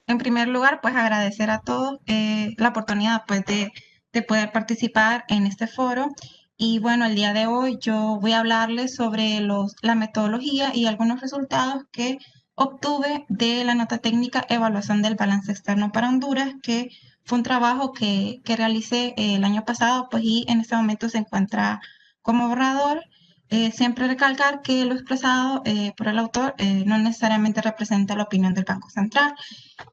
En primer lugar, pues agradecer a todos la oportunidad pues, de poder participar en este foro. Y bueno, el día de hoy yo voy a hablarles sobre la metodología y algunos resultados que obtuve de la nota técnica Evaluación del Balance Externo para Honduras, que fue un trabajo que realicé el año pasado, pues y en este momento se encuentra como borrador. Siempre recalcar que lo expresado por el autor no necesariamente representa la opinión del Banco Central.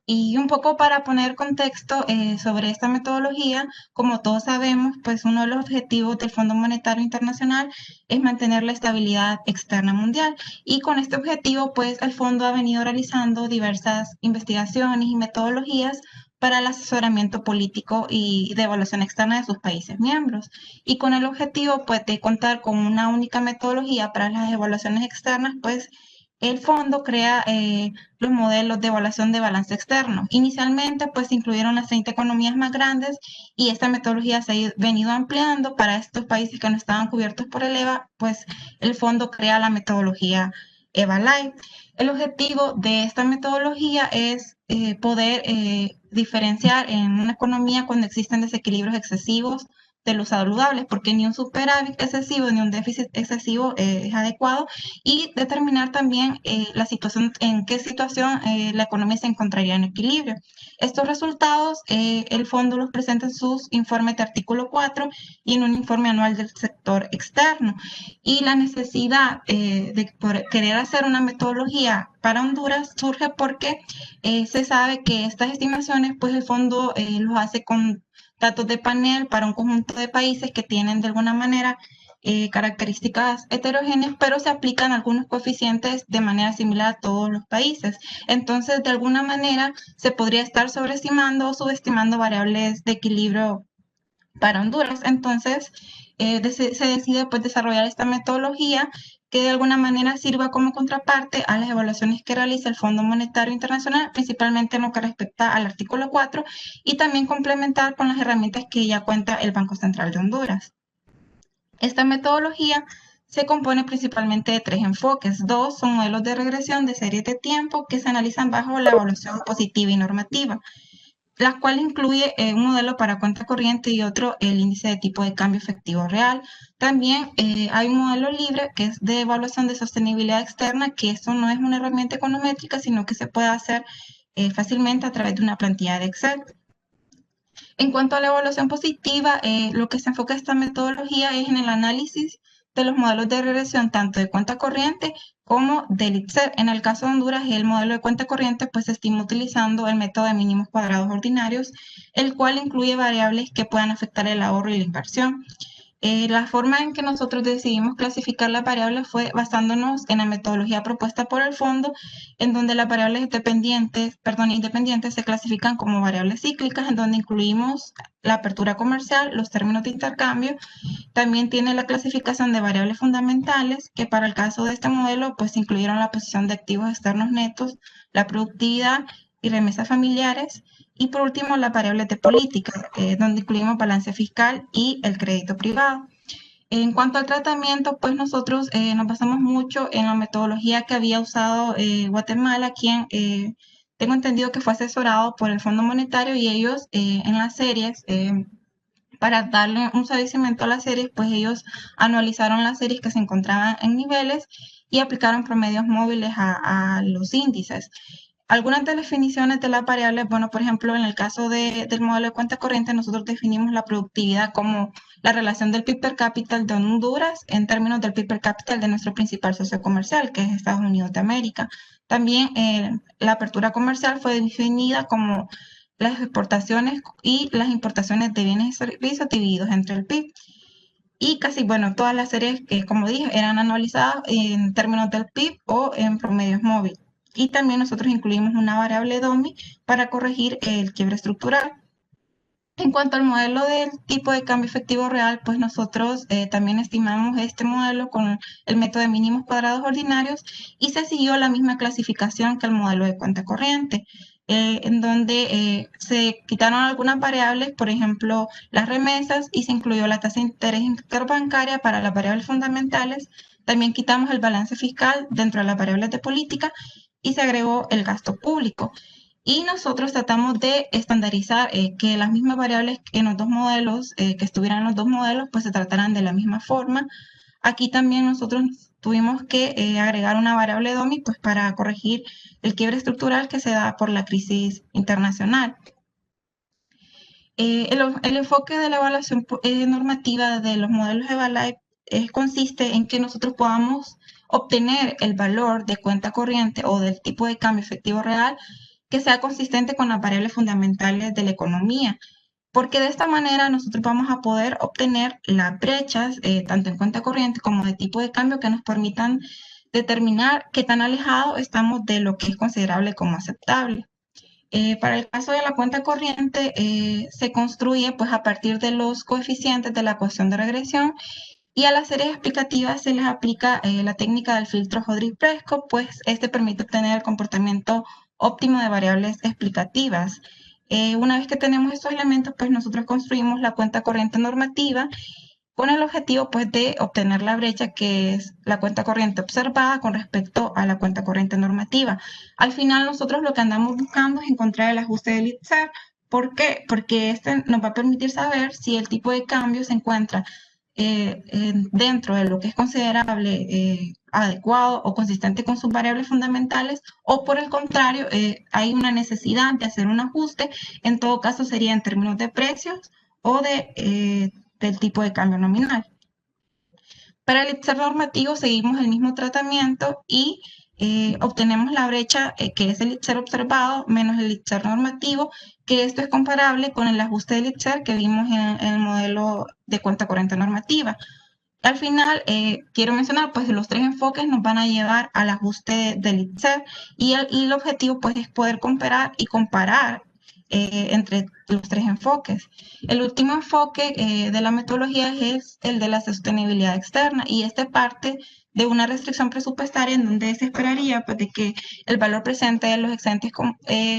Y un poco para poner contexto sobre esta metodología, como todos sabemos, pues uno de los objetivos del Fondo Monetario Internacional es mantener la estabilidad externa mundial. Y con este objetivo, pues el fondo ha venido realizando diversas investigaciones y metodologías para el asesoramiento político y de evaluación externa de sus países miembros. Y con el objetivo, pues, de contar con una única metodología para las evaluaciones externas, pues el fondo crea los modelos de evaluación de balance externo. Inicialmente, pues, se incluyeron las 30 economías más grandes y esta metodología se ha venido ampliando para estos países que no estaban cubiertos por el EVA, pues el fondo crea la metodología EVA-Live. El objetivo de esta metodología es poder diferenciar en una economía cuando existen desequilibrios excesivos de los saludables, porque ni un superávit excesivo ni un déficit excesivo es adecuado, y determinar también la situación, en qué situación la economía se encontraría en equilibrio. Estos resultados el fondo los presenta en sus informes de artículo 4 y en un informe anual del sector externo. Y la necesidad de querer hacer una metodología para Honduras surge porque se sabe que estas estimaciones, pues el fondo los hace con datos de panel para un conjunto de países que tienen de alguna manera características heterogéneas, pero se aplican algunos coeficientes de manera similar a todos los países. Entonces, de alguna manera, se podría estar sobreestimando o subestimando variables de equilibrio para Honduras. Entonces, se decide pues, desarrollar esta metodología que de alguna manera sirva como contraparte a las evaluaciones que realiza el Fondo Monetario Internacional, principalmente en lo que respecta al artículo 4, y también complementar con las herramientas que ya cuenta el Banco Central de Honduras. Esta metodología se compone principalmente de tres enfoques. Dos son modelos de regresión de series de tiempo que se analizan bajo la evaluación positiva y normativa, la cual incluye un modelo para cuenta corriente y otro el índice de tipo de cambio efectivo real. También hay un modelo libre que es de evaluación de sostenibilidad externa, que esto no es una herramienta econométrica, sino que se puede hacer fácilmente a través de una plantilla de Excel. En cuanto a la evaluación positiva, lo que se enfoca esta metodología es en el análisis de los modelos de regresión tanto de cuenta corriente como del ITSER. En el caso de Honduras, el modelo de cuenta corriente pues se estima utilizando el método de mínimos cuadrados ordinarios, el cual incluye variables que puedan afectar el ahorro y la inversión. La forma en que nosotros decidimos clasificar las variables fue basándonos en la metodología propuesta por el fondo, en donde las variables independientes se clasifican como variables cíclicas, en donde incluimos la apertura comercial, los términos de intercambio. También tiene la clasificación de variables fundamentales, que para el caso de este modelo, pues incluyeron la posición de activos externos netos, la productividad y remesas familiares. Y por último, las variables de política, donde incluimos balance fiscal y el crédito privado. En cuanto al tratamiento, pues nosotros nos basamos mucho en la metodología que había usado Guatemala, quien tengo entendido que fue asesorado por el Fondo Monetario, y ellos en las series, para darle un seguimiento a las series, pues ellos anualizaron las series que se encontraban en niveles y aplicaron promedios móviles a los índices. Algunas de las definiciones de las variables, bueno, por ejemplo, en el caso del modelo de cuenta corriente, nosotros definimos la productividad como la relación del PIB per cápita de Honduras en términos del PIB per cápita de nuestro principal socio comercial, que es Estados Unidos de América. También la apertura comercial fue definida como las exportaciones y las importaciones de bienes y servicios divididos entre el PIB. Y casi, bueno, todas las series que, como dije, eran anualizadas en términos del PIB o en promedios móviles. Y también nosotros incluimos una variable DOMI para corregir el quiebre estructural. En cuanto al modelo del tipo de cambio efectivo real, pues nosotros también estimamos este modelo con el método de mínimos cuadrados ordinarios, y se siguió la misma clasificación que el modelo de cuenta corriente, en donde se quitaron algunas variables, por ejemplo, las remesas, y se incluyó la tasa de interés interbancaria para las variables fundamentales. También quitamos el balance fiscal dentro de las variables de política y se agregó el gasto público. Y nosotros tratamos de estandarizar que las mismas variables en los dos modelos, que estuvieran en los dos modelos, pues se trataran de la misma forma. Aquí también nosotros tuvimos que agregar una variable DOMI pues, para corregir el quiebre estructural que se da por la crisis internacional. El enfoque de la evaluación normativa de los modelos EVALAIP consiste en que nosotros podamos obtener el valor de cuenta corriente o del tipo de cambio efectivo real que sea consistente con las variables fundamentales de la economía, porque de esta manera nosotros vamos a poder obtener las brechas, tanto en cuenta corriente como de tipo de cambio, que nos permitan determinar qué tan alejado estamos de lo que es considerable como aceptable. Para el caso de la cuenta corriente, se construye pues a partir de los coeficientes de la ecuación de regresión y a las series explicativas se les aplica la técnica del filtro Hodrick-Prescott, pues este permite obtener el comportamiento óptimo de variables explicativas. Una vez que tenemos estos elementos, pues nosotros construimos la cuenta corriente normativa con el objetivo pues de obtener la brecha que es la cuenta corriente observada con respecto a la cuenta corriente normativa. Al final nosotros lo que andamos buscando es encontrar el ajuste del ITSER. ¿Por qué? Porque este nos va a permitir saber si el tipo de cambio se encuentra dentro de lo que es considerable adecuado o consistente con sus variables fundamentales, o por el contrario, hay una necesidad de hacer un ajuste. En todo caso sería en términos de precios o del tipo de cambio nominal. Para el ITSER normativo seguimos el mismo tratamiento y obtenemos la brecha que es el ITSER observado menos el ITSER normativo, que esto es comparable con el ajuste del ITSER que vimos en el modelo de cuenta corriente normativa. Al final, quiero mencionar, pues los tres enfoques nos van a llevar al ajuste del ITSER y el objetivo pues es poder comparar entre los tres enfoques. El último enfoque de la metodología es el de la sostenibilidad externa y este parte de una restricción presupuestaria en donde se esperaría pues, de que el valor presente de los excedentes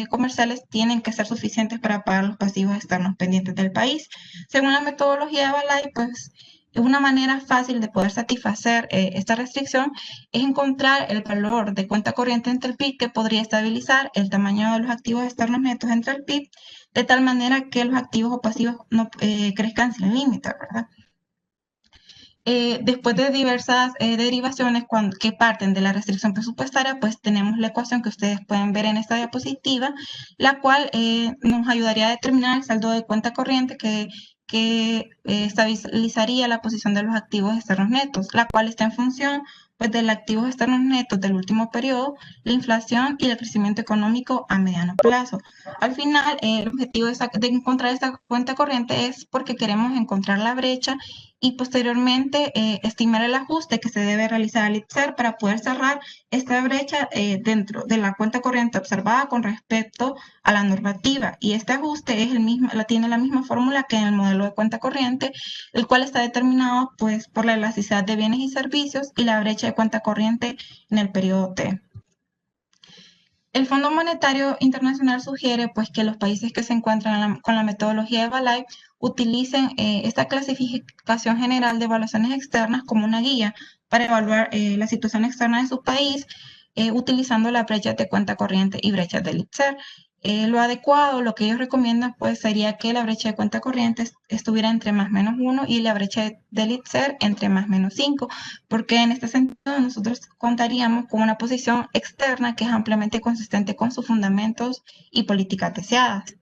comerciales tienen que ser suficientes para pagar los pasivos externos pendientes del país. Según la metodología de Balay, pues una manera fácil de poder satisfacer esta restricción es encontrar el valor de cuenta corriente entre el PIB que podría estabilizar el tamaño de los activos externos netos entre el PIB, de tal manera que los activos o pasivos no crezcan sin límite, ¿verdad? Después de diversas derivaciones que parten de la restricción presupuestaria, pues tenemos la ecuación que ustedes pueden ver en esta diapositiva, la cual nos ayudaría a determinar el saldo de cuenta corriente que estabilizaría la posición de los activos externos netos, la cual está en función pues, de los activos externos netos del último periodo, la inflación y el crecimiento económico a mediano plazo. Al final, el objetivo de encontrar esta cuenta corriente es porque queremos encontrar la brecha y posteriormente estimar el ajuste que se debe realizar al ITSER para poder cerrar esta brecha dentro de la cuenta corriente observada con respecto a la normativa. Y este ajuste es tiene la misma fórmula que en el modelo de cuenta corriente, el cual está determinado pues, por la elasticidad de bienes y servicios y la brecha de cuenta corriente en el periodo T. El Fondo Monetario Internacional sugiere pues, que los países que se encuentran con la metodología de Balay utilicen esta clasificación general de evaluaciones externas como una guía para evaluar la situación externa de su país, utilizando las brechas de cuenta corriente y brechas del ITSER. Lo adecuado, lo que ellos recomiendan, pues sería que la brecha de cuenta corriente estuviera entre más menos 1 y la brecha del ITSER entre más menos 5, porque en este sentido nosotros contaríamos con una posición externa que es ampliamente consistente con sus fundamentos y políticas deseadas.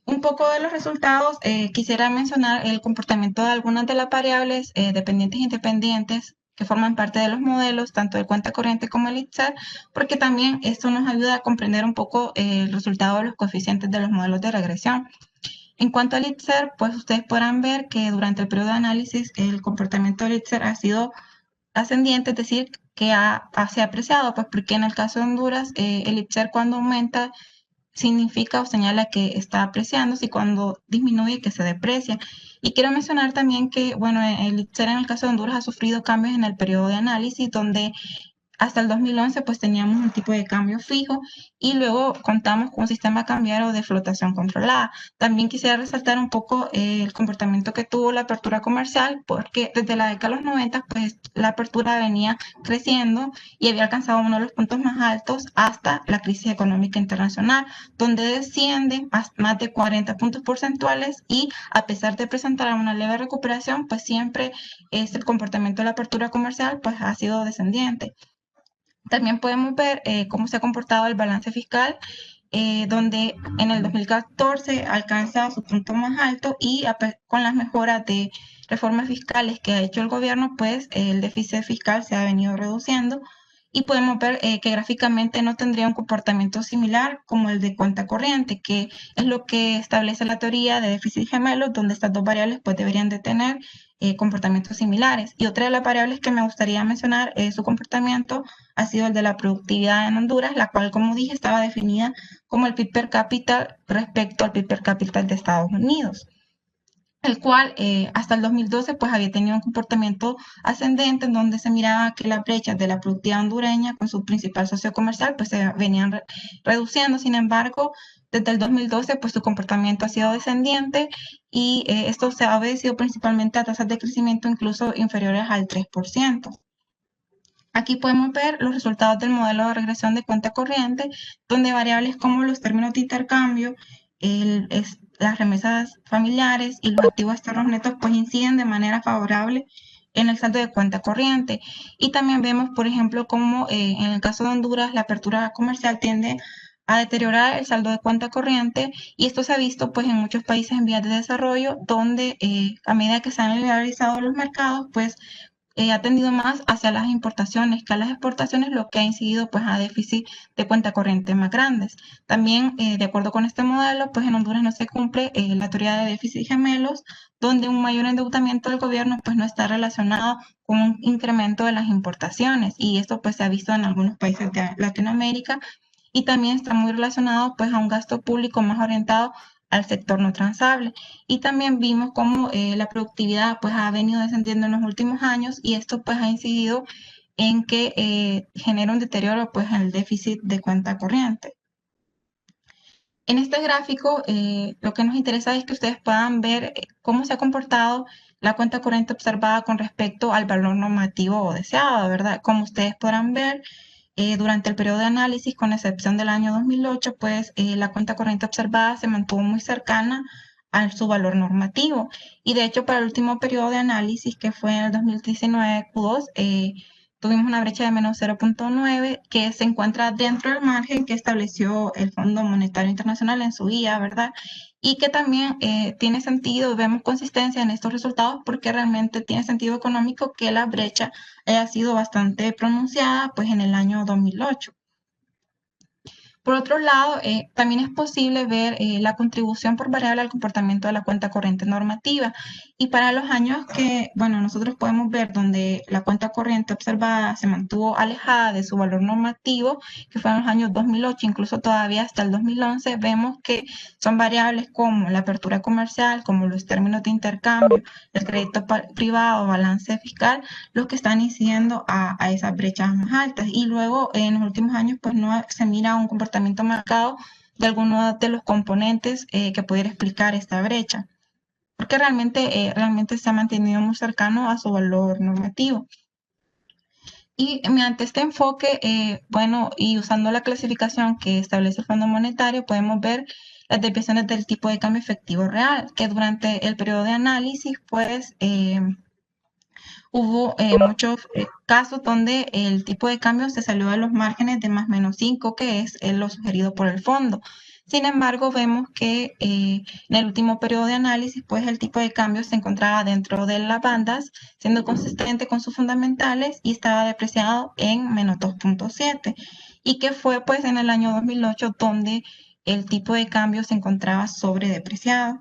Un poco de los resultados, quisiera mencionar el comportamiento de algunas de las variables dependientes e independientes que forman parte de los modelos, tanto de cuenta corriente como el ITSER, porque también esto nos ayuda a comprender un poco el resultado de los coeficientes de los modelos de regresión. En cuanto al ITSER, pues ustedes podrán ver que durante el periodo de análisis el comportamiento del ITSER ha sido ascendiente, es decir, que se ha apreciado, pues porque en el caso de Honduras el ITSER cuando aumenta significa o señala que está apreciándose y cuando disminuye que se deprecia. Y quiero mencionar también que, bueno, el ITSER en el caso de Honduras ha sufrido cambios en el periodo de análisis donde hasta el 2011 pues teníamos un tipo de cambio fijo y luego contamos con un sistema cambiario de flotación controlada. También quisiera resaltar un poco el comportamiento que tuvo la apertura comercial, porque desde la década de los 90 pues la apertura venía creciendo y había alcanzado uno de los puntos más altos hasta la crisis económica internacional, donde desciende más de 40 puntos porcentuales y a pesar de presentar una leve recuperación, pues siempre el comportamiento de la apertura comercial pues ha sido descendiente. También podemos ver cómo se ha comportado el balance fiscal, donde en el 2014 alcanza su punto más alto y con las mejoras de reformas fiscales que ha hecho el gobierno, pues el déficit fiscal se ha venido reduciendo y podemos ver que gráficamente no tendría un comportamiento similar como el de cuenta corriente, que es lo que establece la teoría de déficit gemelo, donde estas dos variables pues deberían de tener comportamientos similares. Y otra de las variables que me gustaría mencionar es su comportamiento ha sido el de la productividad en Honduras, la cual, como dije, estaba definida como el PIB per cápita respecto al PIB per cápita de Estados Unidos, el cual hasta el 2012 pues había tenido un comportamiento ascendente en donde se miraba que las brechas de la productividad hondureña con su principal socio comercial pues se venían reduciendo. Sin embargo, desde el 2012 pues su comportamiento ha sido descendiente y esto se ha obedecido principalmente a tasas de crecimiento incluso inferiores al 3%. Aquí podemos ver los resultados del modelo de regresión de cuenta corriente, donde variables como los términos de intercambio, las remesas familiares y los activos externos netos pues inciden de manera favorable en el saldo de cuenta corriente. Y también vemos, por ejemplo, cómo en el caso de Honduras la apertura comercial tiende a deteriorar el saldo de cuenta corriente y esto se ha visto pues en muchos países en vías de desarrollo donde a medida que se han liberalizado los mercados pues ha tendido más hacia las importaciones que a las exportaciones, lo que ha incidido pues a déficit de cuenta corriente más grandes. También, de acuerdo con este modelo, pues en Honduras no se cumple la teoría de déficit gemelos, donde un mayor endeudamiento del gobierno pues no está relacionado con un incremento de las importaciones y esto pues se ha visto en algunos países de Latinoamérica y también está muy relacionado pues a un gasto público más orientado al sector no transable. Y también vimos cómo la productividad pues ha venido descendiendo en los últimos años y esto pues ha incidido en que genera un deterioro pues en el déficit de cuenta corriente. En este gráfico lo que nos interesa es que ustedes puedan ver cómo se ha comportado la cuenta corriente observada con respecto al valor normativo o deseado, ¿verdad? Como ustedes podrán ver, durante el periodo de análisis, con excepción del año 2008, pues la cuenta corriente observada se mantuvo muy cercana a su valor normativo. Y de hecho, para el último periodo de análisis, que fue en el 2019 Q2, tuvimos una brecha de menos 0.9 que se encuentra dentro del margen que estableció el Fondo Monetario Internacional en su guía, ¿verdad? Y que también tiene sentido, vemos consistencia en estos resultados porque realmente tiene sentido económico que la brecha haya sido bastante pronunciada pues en el año 2008. Por otro lado, también es posible ver la contribución por variable al comportamiento de la cuenta corriente normativa. Y para los años que, bueno, nosotros podemos ver donde la cuenta corriente observada se mantuvo alejada de su valor normativo, que fueron los años 2008, incluso todavía hasta el 2011, vemos que son variables como la apertura comercial, como los términos de intercambio, el crédito privado, balance fiscal, los que están incidiendo a esas brechas más altas. Y luego en los últimos años pues no se mira un comportamiento marcado de algunos de los componentes que pudiera explicar esta brecha, porque realmente se ha mantenido muy cercano a su valor normativo. Y mediante este enfoque, bueno, y usando la clasificación que establece el Fondo Monetario, podemos ver las desviaciones del tipo de cambio efectivo real, que durante el periodo de análisis, pues, hubo muchos casos donde el tipo de cambio se salió de los márgenes de más menos 5, que es lo sugerido por el fondo. Sin embargo, vemos que en el último periodo de análisis, pues el tipo de cambio se encontraba dentro de las bandas, siendo consistente con sus fundamentales y estaba depreciado en menos 2.7. Y que fue pues en el año 2008 donde el tipo de cambio se encontraba sobredepreciado.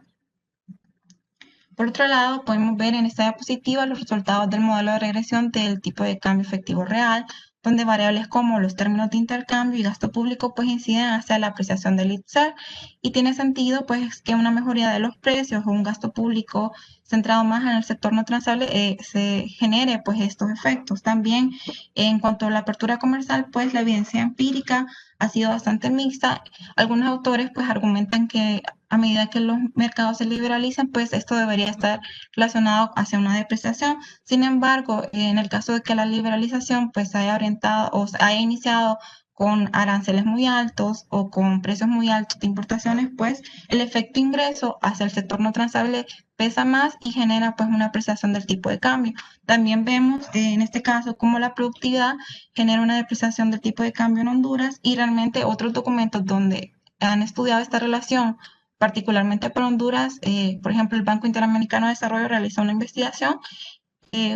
Por otro lado, podemos ver en esta diapositiva los resultados del modelo de regresión del tipo de cambio efectivo real, donde variables como los términos de intercambio y gasto público pues inciden hacia la apreciación del IPSAR, y tiene sentido pues que una mejoría de los precios o un gasto público centrado más en el sector no transable se genere pues estos efectos. También en cuanto a la apertura comercial, pues la evidencia empírica ha sido bastante mixta. Algunos autores pues argumentan que a medida que los mercados se liberalizan, pues esto debería estar relacionado hacia una depreciación. Sin embargo, en el caso de que la liberalización pues haya orientado o haya iniciado con aranceles muy altos o con precios muy altos de importaciones, pues el efecto ingreso hacia el sector no transable pesa más y genera pues una apreciación del tipo de cambio. También vemos en este caso cómo la productividad genera una depreciación del tipo de cambio en Honduras, y realmente otros documentos donde han estudiado esta relación, particularmente para Honduras, por ejemplo, el Banco Interamericano de Desarrollo realizó una investigación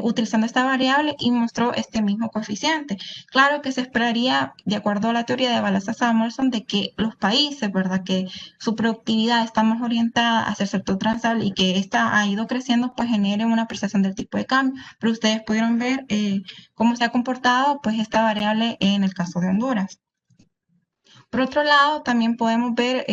utilizando esta variable y mostró este mismo coeficiente. Claro que se esperaría, de acuerdo a la teoría de Balazs-Samuelson, de que los países, ¿verdad?, que su productividad está más orientada hacia el sector transable y que esta ha ido creciendo, pues genere una apreciación del tipo de cambio. Pero ustedes pudieron ver cómo se ha comportado pues esta variable en el caso de Honduras. Por otro lado, también podemos ver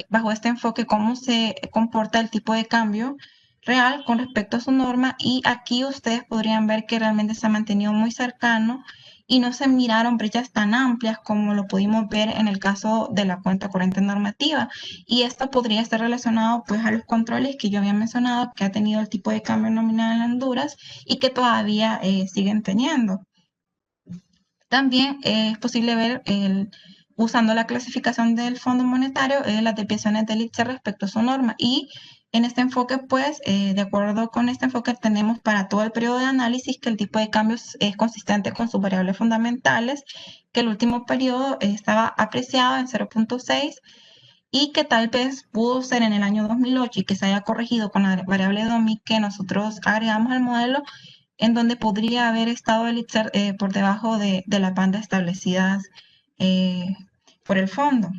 bajo este enfoque cómo se comporta el tipo de cambio real con respecto a su norma, y aquí ustedes podrían ver que realmente se ha mantenido muy cercano y no se miraron brechas tan amplias como lo pudimos ver en el caso de la cuenta corriente normativa, y esto podría estar relacionado pues a los controles que yo había mencionado que ha tenido el tipo de cambio nominal en Honduras y que todavía siguen teniendo. También es posible ver usando la clasificación del Fondo Monetario las desviaciones del IPSAR respecto a su norma, y en este enfoque pues de acuerdo con este enfoque tenemos para todo el periodo de análisis que el tipo de cambio es consistente con sus variables fundamentales, que el último periodo estaba apreciado en 0.6 y que tal vez pudo ser en el año 2008 y que se haya corregido con la variable DOMI que nosotros agregamos al modelo, en donde podría haber estado el IPSAR por debajo de las bandas establecidas eh, por el fondo.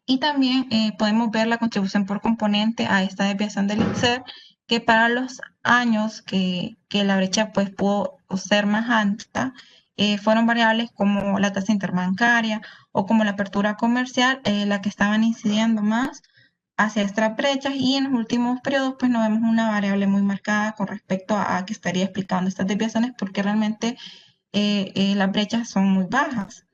Y también podemos ver la contribución por componente a esta desviación del IPSAR, que para los años que la brecha pues pudo ser más alta, fueron variables como la tasa interbancaria o como la apertura comercial, la que estaban incidiendo más hacia estas brechas, y en los últimos periodos pues no vemos una variable muy marcada con respecto a que estaría explicando estas desviaciones, porque realmente las brechas son muy bajas.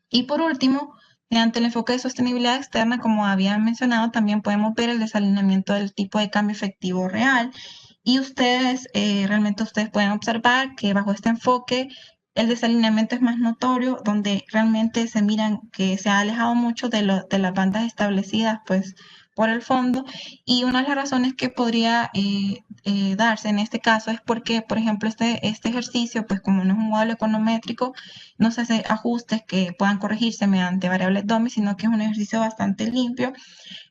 Y por último, mediante el enfoque de sostenibilidad externa, como había mencionado, también podemos ver el desalineamiento del tipo de cambio efectivo real, y ustedes realmente ustedes pueden observar que bajo este enfoque el desalineamiento es más notorio, donde realmente se miran que se ha alejado mucho de las bandas establecidas pues por el fondo, y una de las razones que podría darse en este caso es porque, por ejemplo, este ejercicio, pues como no es un modelo econométrico, no se hace ajustes que puedan corregirse mediante variables DOMI, sino que es un ejercicio bastante limpio,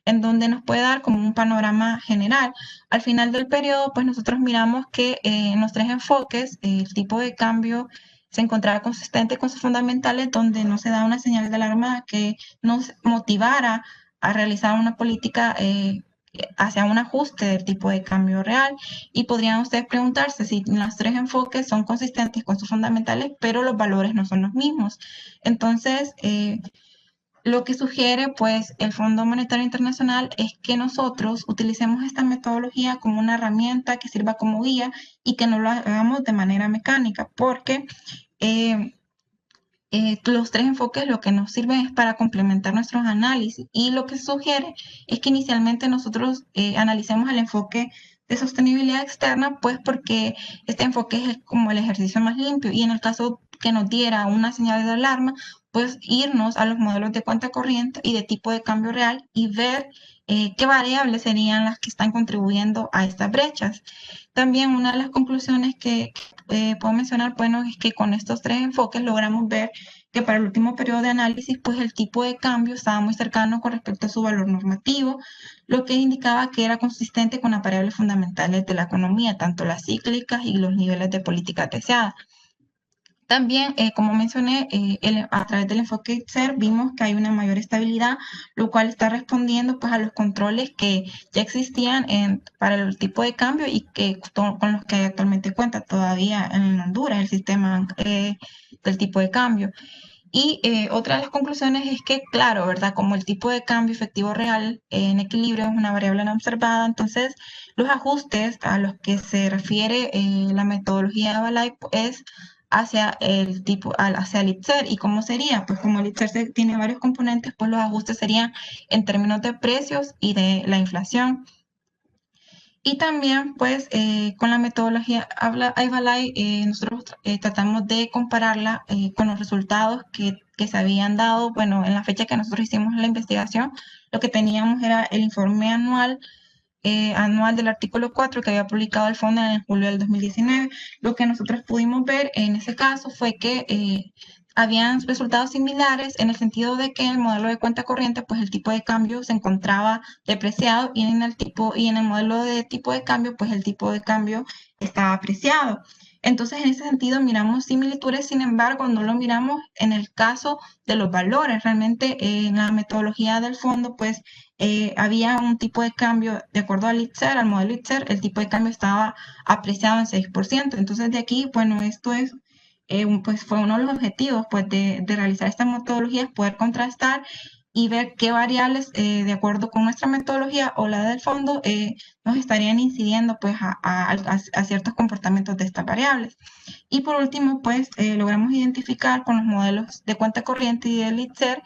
en donde nos puede dar como un panorama general. Al final del periodo, pues nosotros miramos que en los tres enfoques, el tipo de cambio se encontraba consistente con sus fundamentales, donde no se da una señal de alarma que nos motivara a realizar una política hacia un ajuste del tipo de cambio real. Y podrían ustedes preguntarse si los tres enfoques son consistentes con sus fundamentales, pero los valores no son los mismos. Entonces, lo que sugiere pues el Fondo Monetario Internacional es que nosotros utilicemos esta metodología como una herramienta que sirva como guía y que no lo hagamos de manera mecánica, porque eh, los tres enfoques lo que nos sirven es para complementar nuestros análisis, y lo que sugiere es que inicialmente nosotros analicemos el enfoque de sostenibilidad externa, pues porque este enfoque es como el ejercicio más limpio, y en el caso que nos diera una señal de alarma, pues irnos a los modelos de cuenta corriente y de tipo de cambio real y ver qué variables serían las que están contribuyendo a estas brechas. También una de las conclusiones que puedo mencionar, bueno, es que con estos tres enfoques logramos ver que para el último periodo de análisis, pues el tipo de cambio estaba muy cercano con respecto a su valor normativo, lo que indicaba que era consistente con las variables fundamentales de la economía, tanto las cíclicas y los niveles de política deseada. También, como mencioné, a través del enfoque IPSAR vimos que hay una mayor estabilidad, lo cual está respondiendo pues, a los controles que ya existían para el tipo de cambio y que con los que actualmente cuenta todavía en Honduras el sistema del tipo de cambio. Y otra de las conclusiones es que, claro, ¿verdad? Como el tipo de cambio efectivo real en equilibrio es una variable no observada, entonces los ajustes a los que se refiere la metodología de Balay es hacia el tipo, hacia el ITSER. ¿Y cómo sería? Pues como el ITSER tiene varios componentes, pues los ajustes serían en términos de precios y de la inflación. Y también, pues, con la metodología Ivalai, nosotros tratamos de compararla con los resultados que se habían dado, bueno, en la fecha que nosotros hicimos la investigación, lo que teníamos era el informe anual del artículo 4 que había publicado el fondo en julio del 2019. Lo que nosotros pudimos ver en ese caso fue que habían resultados similares en el sentido de que en el modelo de cuenta corriente, pues el tipo de cambio se encontraba depreciado y en el modelo de tipo de cambio, pues el tipo de cambio estaba apreciado. Entonces, en ese sentido, miramos similitudes, sin embargo, no lo miramos en el caso de los valores. Realmente, en la metodología del fondo, pues había un tipo de cambio, de acuerdo al ITSER, al modelo ITSER, el tipo de cambio estaba apreciado en 6%. Entonces, de aquí, bueno, esto es, pues fue uno de los objetivos pues, de realizar esta metodología, es poder contrastar y ver qué variables, de acuerdo con nuestra metodología o la del fondo, nos estarían incidiendo pues, a ciertos comportamientos de estas variables. Y por último, pues logramos identificar con los modelos de cuenta corriente y del ITSER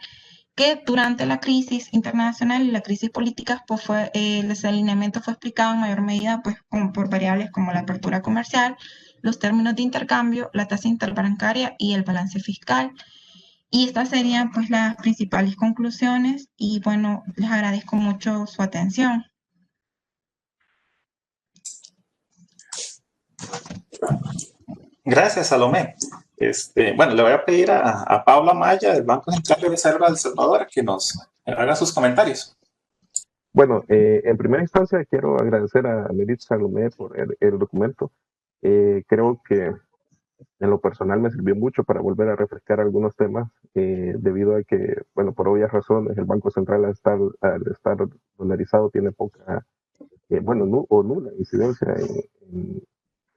que durante la crisis internacional y la crisis política, pues el desalineamiento fue explicado en mayor medida pues, por variables como la apertura comercial, los términos de intercambio, la tasa interbancaria y el balance fiscal. Y estas serían pues las principales conclusiones y bueno, les agradezco mucho su atención. Gracias, Salomé. Bueno, le voy a pedir a Paula Maya del Banco Central de Reserva de El Salvador que nos haga sus comentarios. Bueno, en primera instancia quiero agradecer a Merit Salomé por el documento. Creo que en lo personal me sirvió mucho para volver a refrescar algunos temas, debido a que, bueno, por obvias razones, el Banco Central al estar dolarizado tiene poca, bueno, o nula incidencia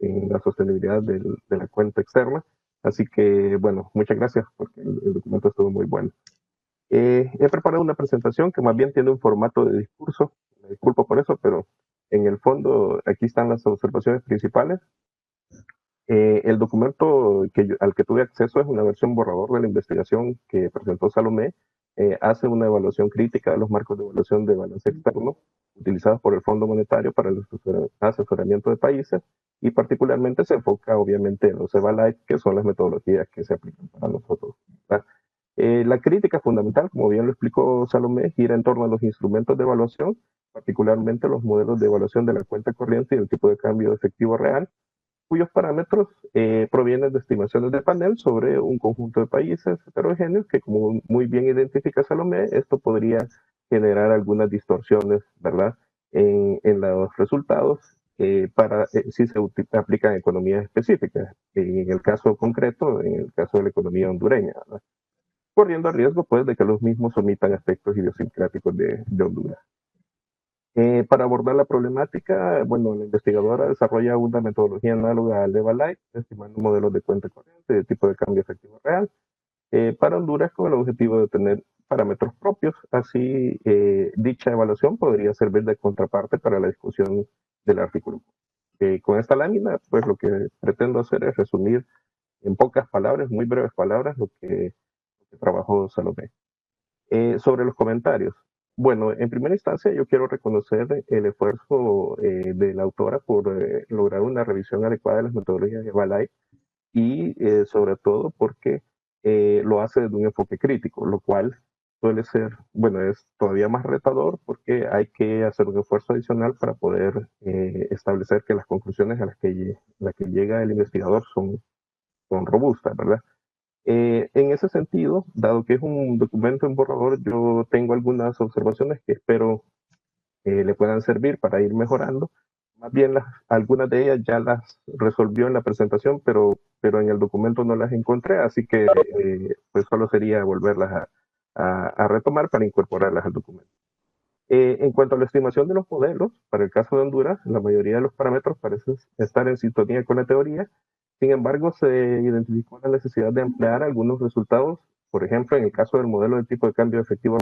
en la sostenibilidad de la cuenta externa. Así que, bueno, muchas gracias porque el documento estuvo muy bueno. He preparado una presentación que más bien tiene un formato de discurso. Me disculpo por eso, pero en el fondo aquí están las observaciones principales. El documento al que tuve acceso es una versión borrador de la investigación que presentó Salomé. Hace una evaluación crítica de los marcos de evaluación de balance externo utilizados por el Fondo Monetario para el asesoramiento de países, y particularmente se enfoca obviamente en los EVA-like, que son las metodologías que se aplican para nosotros, ¿verdad? La crítica fundamental, como bien lo explicó Salomé, gira en torno a los instrumentos de evaluación, particularmente los modelos de evaluación de la cuenta corriente y el tipo de cambio efectivo real, cuyos parámetros provienen de estimaciones de panel sobre un conjunto de países heterogéneos que, como muy bien identifica Salomé, esto podría generar algunas distorsiones, ¿verdad?, en los resultados si se aplican economías específicas. En el caso concreto, en el caso de la economía hondureña, ¿verdad?, corriendo el riesgo pues de que los mismos omitan aspectos idiosincráticos de Honduras. Para abordar la problemática, bueno, la investigadora desarrolla una metodología análoga al EVA-like, estimando modelos de cuenta corriente de tipo de cambio efectivo real para Honduras, con el objetivo de tener parámetros propios. Así, dicha evaluación podría servir de contraparte para la discusión del artículo. Con esta lámina, pues lo que pretendo hacer es resumir en pocas palabras, muy breves palabras, lo que trabajó Salomé. Sobre los comentarios. Bueno, en primera instancia yo quiero reconocer el esfuerzo de la autora por lograr una revisión adecuada de las metodologías de Balay, y sobre todo porque lo hace desde un enfoque crítico, lo cual suele ser, bueno, es todavía más retador porque hay que hacer un esfuerzo adicional para poder establecer que las conclusiones a las que llega el investigador son robustas, ¿verdad? En ese sentido, dado que es un documento en borrador, yo tengo algunas observaciones que espero le puedan servir para ir mejorando. Más bien, algunas de ellas ya las resolvió en la presentación, pero en el documento no las encontré, así que pues solo sería volverlas a retomar para incorporarlas al documento. En cuanto a la estimación de los modelos, para el caso de Honduras, la mayoría de los parámetros parecen estar en sintonía con la teoría, Sin embargo, se identificó la necesidad de emplear algunos resultados, por ejemplo, en el caso del modelo de tipo de cambio efectivo,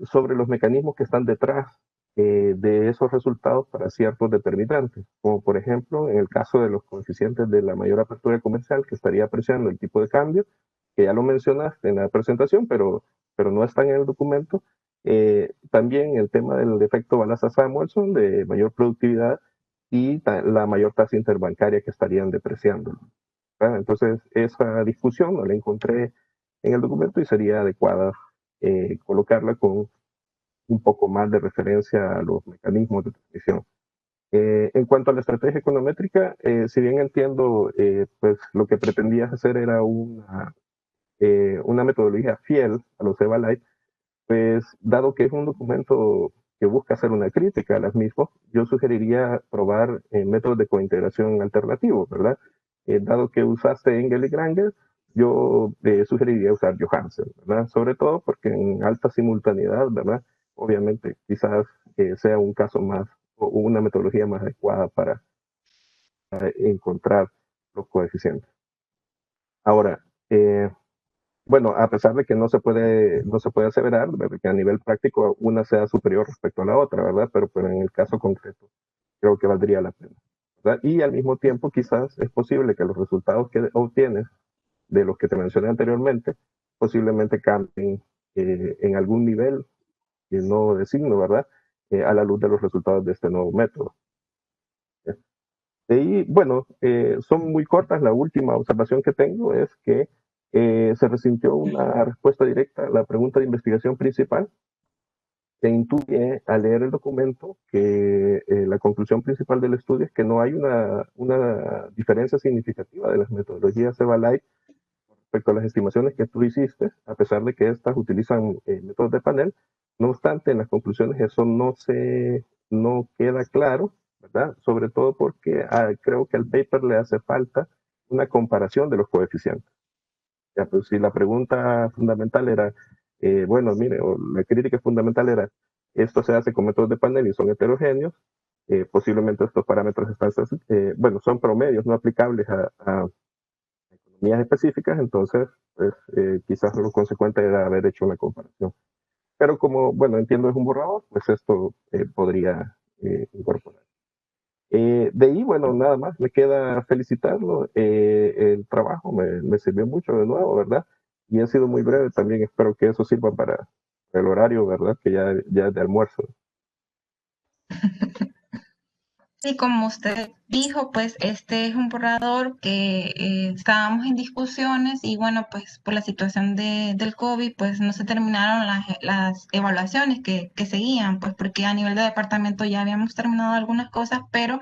sobre los mecanismos que están detrás de esos resultados para ciertos determinantes, como por ejemplo en el caso de los coeficientes de la mayor apertura comercial que estaría apreciando el tipo de cambio, que ya lo mencionaste en la presentación, pero no está en el documento. También el tema del efecto Balazs-Samuelson de mayor productividad y la mayor tasa interbancaria que estarían depreciando. Entonces, esa discusión no la encontré en el documento y sería adecuada colocarla con un poco más de referencia a los mecanismos de transmisión. En cuanto a la estrategia econométrica, si bien entiendo, pues lo que pretendías hacer era una metodología fiel a los EVA-Lite, pues dado que es un documento que busca hacer una crítica a las mismas, yo sugeriría probar métodos de cointegración alternativos, ¿verdad? Dado que usaste Engel y Granger, yo sugeriría usar Johansen, ¿verdad? Sobre todo porque en alta simultaneidad, ¿verdad? Obviamente, quizás sea un caso más o una metodología más adecuada para encontrar los coeficientes. Ahora, bueno, a pesar de que no se puede aseverar, ¿verdad? Que a nivel práctico una sea superior respecto a la otra, ¿verdad? Pero en el caso concreto creo que valdría la pena, ¿verdad? Y al mismo tiempo quizás es posible que los resultados que obtienes de los que te mencioné anteriormente posiblemente cambien en algún nivel, y no de signo, ¿verdad? A la luz de los resultados de este nuevo método. Y bueno, son muy cortas. La última observación que tengo es que se resintió una respuesta directa a la pregunta de investigación principal, que intuye al leer el documento que la conclusión principal del estudio es que no hay una diferencia significativa de las metodologías EVA-Lite respecto a las estimaciones que tú hiciste, a pesar de que estas utilizan métodos de panel. No obstante, en las conclusiones eso no queda claro, ¿verdad? Sobre todo porque creo que al paper le hace falta una comparación de los coeficientes. Ya, pues, si la pregunta fundamental era, bueno, mire, o la crítica fundamental era, esto se hace con métodos de panel y son heterogéneos, posiblemente estos parámetros están, bueno, son promedios no aplicables a economías específicas, entonces, pues, quizás lo consecuente era haber hecho una comparación. Pero como, bueno, entiendo es un borrador, pues esto podría incorporar. De ahí, bueno, nada más, me queda felicitarlo. El trabajo me sirvió mucho de nuevo, ¿verdad? Y ha sido muy breve también. Espero que eso sirva para el horario, ¿verdad? Que ya es de almuerzo. Sí, como usted dijo, pues este es un borrador que estábamos en discusiones y bueno, pues por la situación del COVID, pues no se terminaron las evaluaciones que seguían, pues porque a nivel de departamento ya habíamos terminado algunas cosas, pero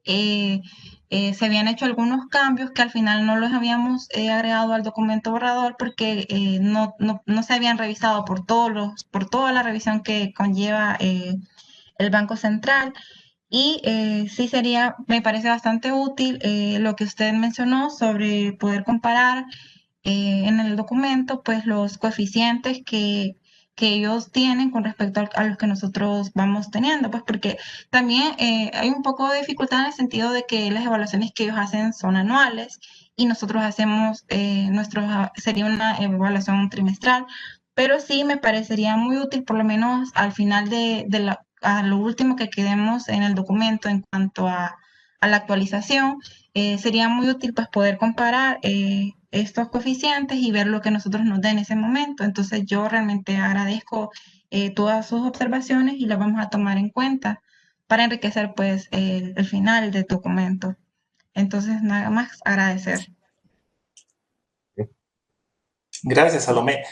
eh, se habían hecho algunos cambios que al final no los habíamos agregado al documento borrador porque no se habían revisado por toda la revisión que conlleva el Banco Central. Y sí sería, me parece bastante útil lo que usted mencionó sobre poder comparar en el documento, pues los coeficientes que ellos tienen con respecto a los que nosotros vamos teniendo, pues porque también hay un poco de dificultad en el sentido de que las evaluaciones que ellos hacen son anuales y nosotros hacemos, sería una evaluación trimestral, pero sí me parecería muy útil, por lo menos al final a lo último que quedemos en el documento en cuanto a la actualización, sería muy útil pues poder comparar estos coeficientes y ver lo que nosotros nos da en ese momento. Entonces yo realmente agradezco todas sus observaciones y las vamos a tomar en cuenta para enriquecer pues el final del documento. Entonces nada más agradecer. Gracias, Salomé.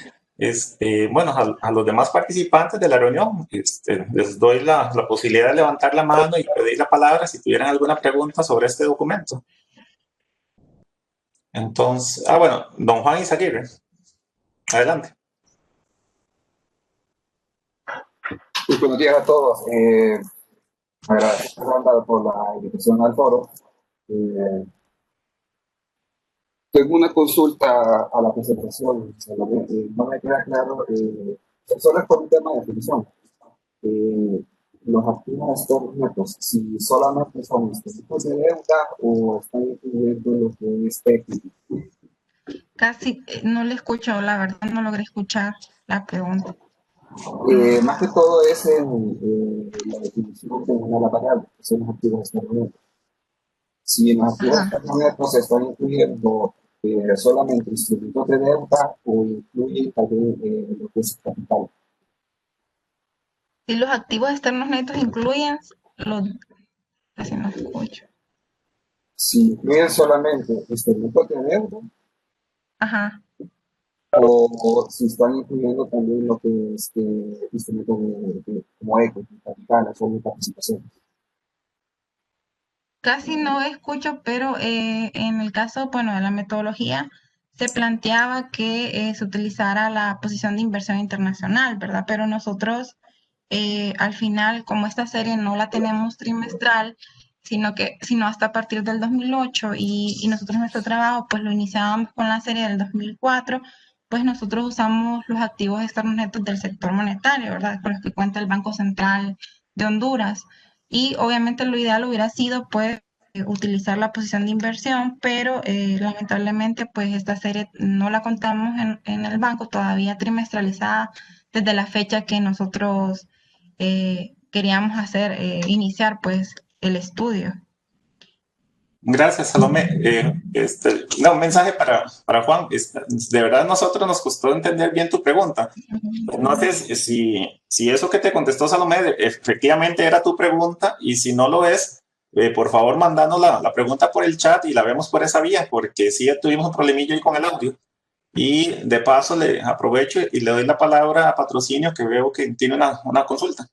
Bueno, a los demás participantes de la reunión, les doy la posibilidad de levantar la mano y pedir la palabra si tuvieran alguna pregunta sobre este documento. Entonces, bueno, don Juan Izaguirre, adelante. Muy buenos días a todos. Agradezco por la invitación al foro. Tengo una consulta a la presentación. No me queda claro, solo es por un tema de definición. los activos externos netos, si solamente son los tipos de deuda o están incluyendo lo que es equity. Casi no le escucho, la verdad no logré escuchar la pregunta. Más que todo es en la definición de una variable, que son los activos externos netos. Si en los activos externos netos se están incluyendo solamente instrumentos de deuda o incluye también lo que es capital. Si los activos externos netos incluyen los... Casi no escucho. Si incluyen solamente instrumentos de deuda, Ajá. o si están incluyendo también lo que es instrumentos como equity, capital, o participaciones. Casi no escucho, pero en el caso, bueno, de la metodología, se planteaba que se utilizara la posición de inversión internacional, ¿verdad? Pero nosotros, al final, como esta serie no la tenemos trimestral, sino hasta a partir del 2008 y nosotros nuestro trabajo pues lo iniciábamos con la serie del 2004, pues nosotros usamos los activos externos netos del sector monetario, ¿verdad? Con los que cuenta el Banco Central de Honduras. Y obviamente lo ideal hubiera sido pues utilizar la posición de inversión, pero lamentablemente pues esta serie no la contamos en el banco todavía trimestralizada desde la fecha que nosotros queríamos iniciar pues el estudio. Gracias, Salomé. Un mensaje para Juan. De verdad, nosotros nos costó entender bien tu pregunta. No sé si eso que te contestó Salomé efectivamente era tu pregunta, y si no lo es, por favor, mandanos la pregunta por el chat y la vemos por esa vía, porque sí tuvimos un problemillo ahí con el audio. Y de paso le aprovecho y le doy la palabra a Patrocinio, que veo que tiene una consulta.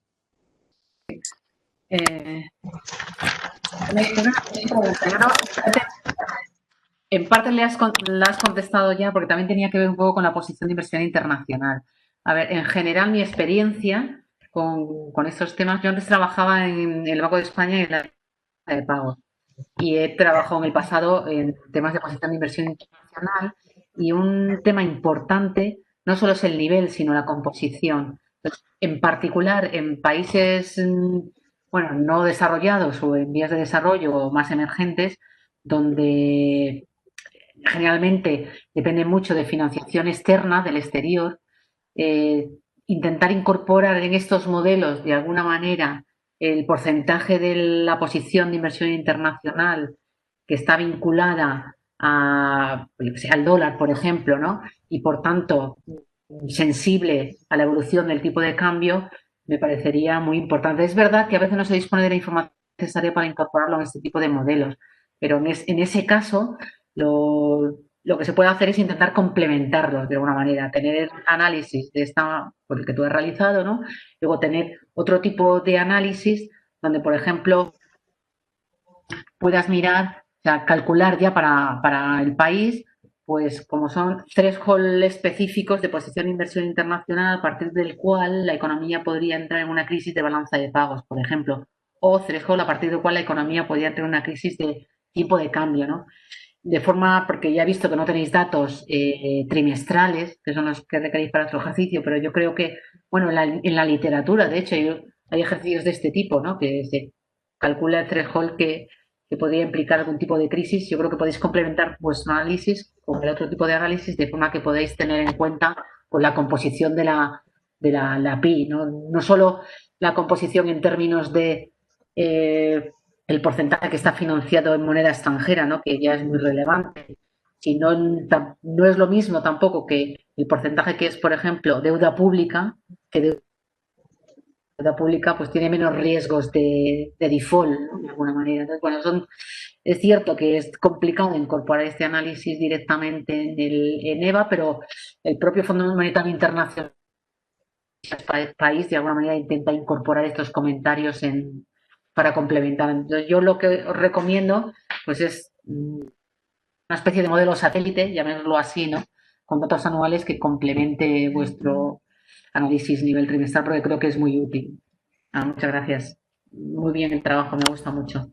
En parte la has contestado ya, porque también tenía que ver un poco con la posición de inversión internacional. A ver, en general mi experiencia con estos temas, yo antes trabajaba en el Banco de España y en la de pagos, y he trabajado en el pasado en temas de posición de inversión internacional, y un tema importante no solo es el nivel, sino la composición. Entonces, en particular en países bueno, no desarrollados o en vías de desarrollo o más emergentes, donde generalmente depende mucho de financiación externa del exterior, intentar incorporar en estos modelos de alguna manera el porcentaje de la posición de inversión internacional que está vinculada al dólar, por ejemplo, ¿no? Y por tanto sensible a la evolución del tipo de cambio, me parecería muy importante. Es verdad que a veces no se dispone de la información necesaria para incorporarlo en este tipo de modelos, pero en ese caso lo que se puede hacer es intentar complementarlos de alguna manera, tener análisis de por el que tú has realizado, ¿no? Luego tener otro tipo de análisis donde, por ejemplo, puedas mirar, o sea, calcular ya para el país, pues como son threshold específicos de posición de inversión internacional a partir del cual la economía podría entrar en una crisis de balanza de pagos, por ejemplo, o threshold a partir del cual la economía podría entrar en una crisis de tipo de cambio, ¿no? De forma, porque ya he visto que no tenéis datos trimestrales, que son los que requeréis para vuestro ejercicio, pero yo creo que, bueno, en la literatura, de hecho, hay ejercicios de este tipo, ¿no? Que se calcula el threshold que podría implicar algún tipo de crisis. Yo creo que podéis complementar vuestro análisis con el otro tipo de análisis de forma que podáis tener en cuenta pues, la composición de la PI, ¿no? No solo la composición en términos de el porcentaje que está financiado en moneda extranjera, ¿no? Que ya es muy relevante, sino no es lo mismo tampoco que el porcentaje que es, por ejemplo, deuda pública, que deuda pública pues tiene menos riesgos de default, ¿no? De alguna manera. Entonces, bueno, es cierto que es complicado incorporar este análisis directamente en EVA, pero el propio Fondo Monetario Internacional, el país, de alguna manera intenta incorporar estos comentarios para complementar. Entonces, yo lo que os recomiendo pues es una especie de modelo satélite, llamémoslo así, ¿no? Con datos anuales que complemente vuestro análisis nivel trimestral, porque creo que es muy útil. Muchas gracias. Muy bien el trabajo, me gusta mucho.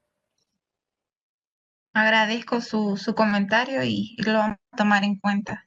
Agradezco su comentario y lo vamos a tomar en cuenta.